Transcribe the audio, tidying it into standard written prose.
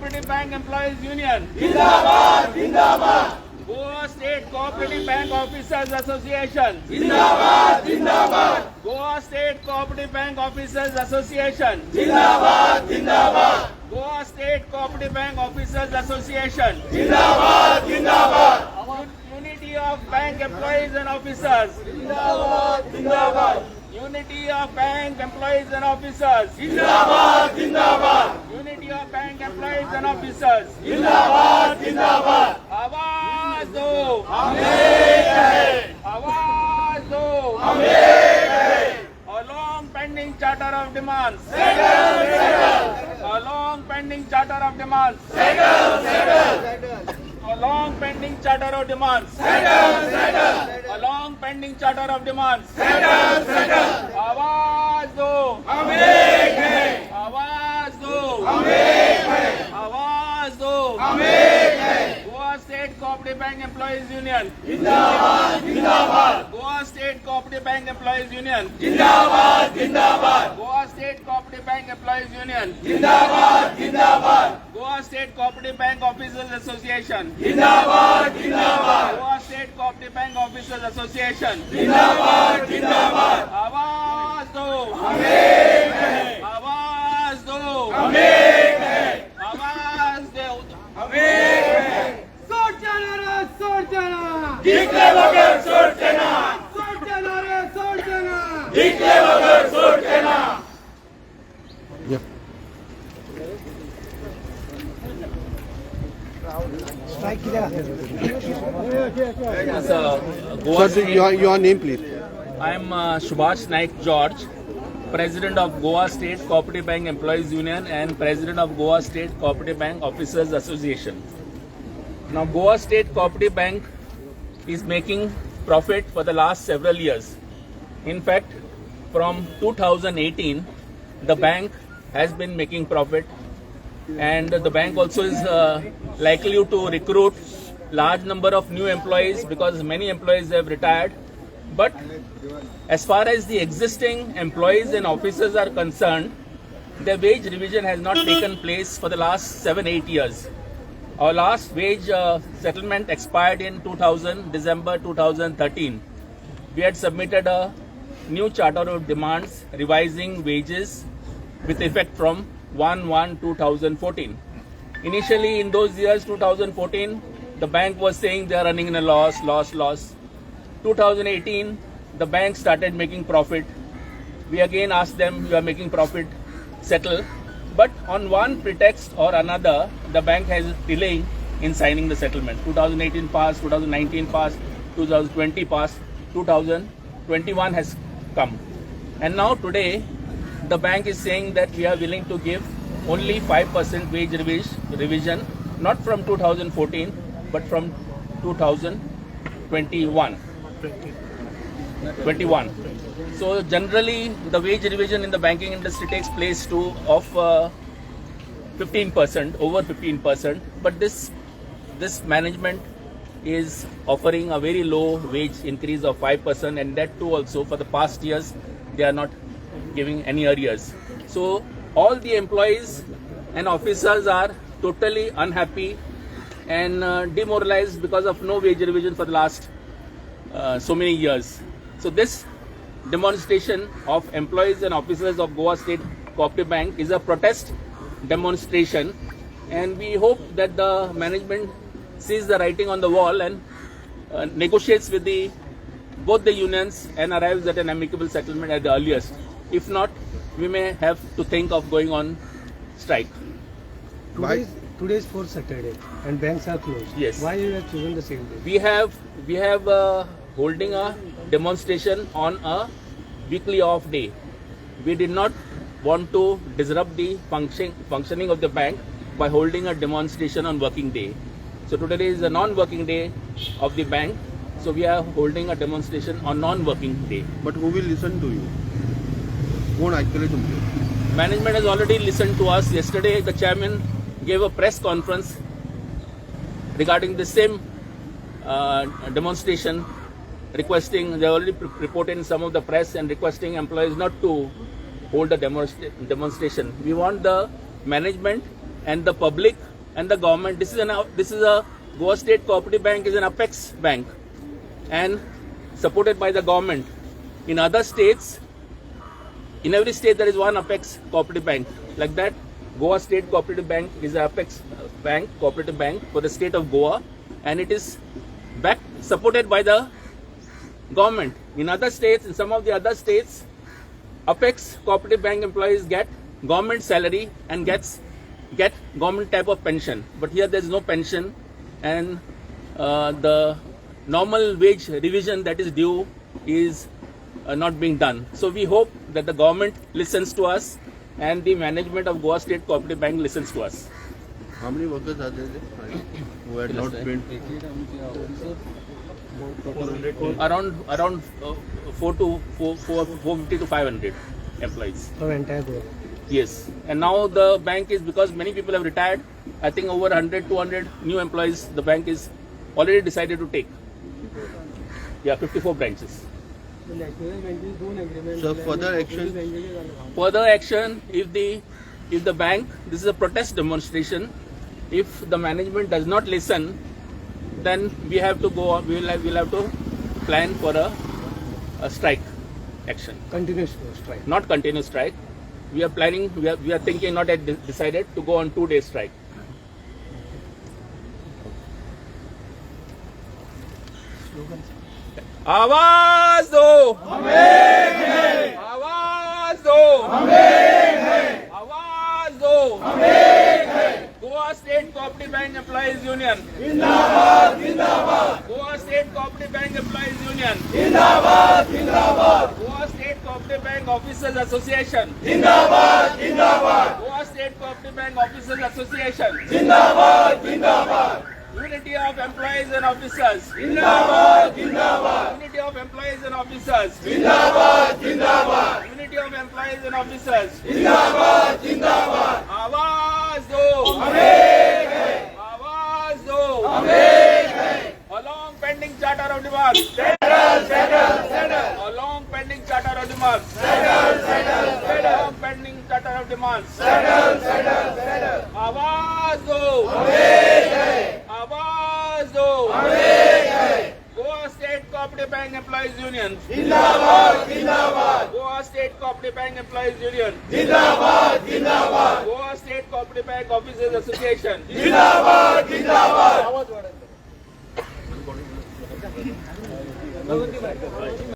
Cooperative Bank Employees Union. Zindabad, Zindabad. Goa State Cooperative Bank Officers Association. Zindabad, Zindabad. Goa State Cooperative Bank Officers Association. Zindabad, Zindabad. Goa State Cooperative Bank Officers Association. Zindabad, Zindabad. Unity of Bank Employees and Officers. Zindabad, Zindabad. Unity of Bank Employees and Officers. Zindabad, Zindabad. Unity of Bank Employees and Officers. Zindabad, Zindabad. आवाज दो, हम एक हैं, आवाज दो, हम एक हैं. A long pending charter of demands. Settle, settle, A long pending charter of demands. settle, settle, A long pending charter of demands. settle, settle, A long pending charter of demands. settle, settle. आवाज दो, हम एक हैं, आवाज दो, हम एक हैं, आवाज दो. हम एक हैं. Goa State Cooperative Bank Employees Union. जिंदाबाद, जिंदाबाद. Goa State Cooperative Bank Employees Union. जिंदाबाद, जिंदाबाद. Goa State Cooperative Bank Employees Union. जिंदाबाद, जिंदाबाद. Goa State Cooperative Bank Officers Association. जिंदाबाद, जिंदाबाद. Goa State Cooperative Bank Officers Association. जिंदाबाद, जिंदाबाद. आवाज दो, हम एक हैं, आवाज दो, हम एक हैं, आवाज दो. हम एक हैं. सोडचना रे सोडचना जिंकले वगैर सोडते ना, सोडचना रे सोडचना जिंकले वगैर सोडते ना. Goa Sir, your name, please. I am Subhash Naik George, President of Goa State Cooperative Bank Employees Union and President of Goa State Cooperative Bank Officers Association. Now, Goa State Cooperative Bank is making profit for the last several years. In fact, from 2018, the bank has been making profit, and the bank also is likely to recruit large number of new employees because many employees have retired. But as far as the existing employees and officers are concerned, the wage revision has not taken place for the last 7-8 years. Our last wage settlement expired in December 2013. We had submitted a new charter of demands revising wages with effect from 1/1/2014. Initially in those years, 2014, the bank was saying they are running in a loss. 2018, the bank started making profit. We again asked them, you are making profit, settle. But on one pretext or another, the bank has delaying in signing the settlement. 2018 passed, 2019 passed, 2020 passed, 2021 has come. And now today, the bank is saying that we are willing to give only 5% wage revision, not from 2014, but from 2021. So generally, the wage revision in the banking industry takes place of 15%, over 15%. But this management is offering a very low wage increase of 5%, and that too also for the past years they are not giving any arrears. So all the employees and officers are totally unhappy and demoralized because of no wage revision for the last so many years. So this demonstration of employees and officers of Goa State Cooperative Bank is a protest demonstration, and we hope that the management sees the writing on the wall and negotiates with both the unions and arrives at an amicable settlement at the earliest. If not, we may have to think of going on strike. Today is fourth Saturday and banks are closed. Yes. Why you have chosen the same day? We have holding a demonstration on a weekly off day. We did not want to disrupt the functioning of the bank by holding a demonstration on working day. So today is a non-working day of the bank. So we are holding a demonstration on non-working day. But who will listen to you? कोण ऐकले तुमचे? Management has already listened to us. Yesterday, the chairman gave a press conference regarding the same demonstration, requesting, they already reported in some of the press and requesting employees not to hold a demonstration. We want the management and the public and the government. This is a Goa State Cooperative Bank is an apex bank and supported by the government. In other states, in every state there is one apex cooperative bank. Like that, Goa State Cooperative Bank is an apex bank, cooperative bank for the state of Goa, and it is supported by the government. In other states, in some of the other states, apex cooperative bank employees get government salary and get government type of pension. But here there is no pension, and the normal wage revision that is due is not being done. So we hope that the government listens to us and the management of Goa State Cooperative Bank listens to us. How many workers are there who had not paid? Around 450 to 500 employees. For entire Goa. Yes, and now the bank is, because many people have retired, I think over 100, 200 new employees the bank is already decided to take. Yeah, 54 branches. So further action? Further action, if the bank, this is a protest demonstration, if the management does not listen, then we have to go, we'll have to plan for a strike action. Continuous strike. Not continuous strike. We are planning, we are thinking, not yet decided, to go on 2-day strike. आवाज दो, हमें है। आवाज दो, हमें है। आवाज दो, हमें है। Goa state cooperative bank employees union जिंदाबाद जिंदाबाद। Goa state cooperative bank employees union जिंदाबाद जिंदाबाद। Goa state cooperative bank officers association जिंदाबाद जिंदाबाद। Goa state cooperative bank officers association जिंदाबाद जिंदाबाद। Unity of employees and officers. Jindabad, Jindabad. Unity of employees and officers. Jindabad, Jindabad. Unity of employees and officers. Jindabad, Jindabad. आवाज दो, हमें है। आवाज दो, हमें है। Along pending charter of demands. Settle, settle, settle. Along pending charter of demands. Settle, settle, settle. Along pending charter of demands. Settle, settle, settle. आवाज दो, हमें है। आवाज दो, हमें है। Goa State Cooperative Bank Employees Union जिंदाबाद जिंदाबाद। Goa State Cooperative Bank Employees Union जिंदाबाद जिंदाबाद। Goa State Cooperative Bank Officers Association जिंदाबाद जिंदाबाद।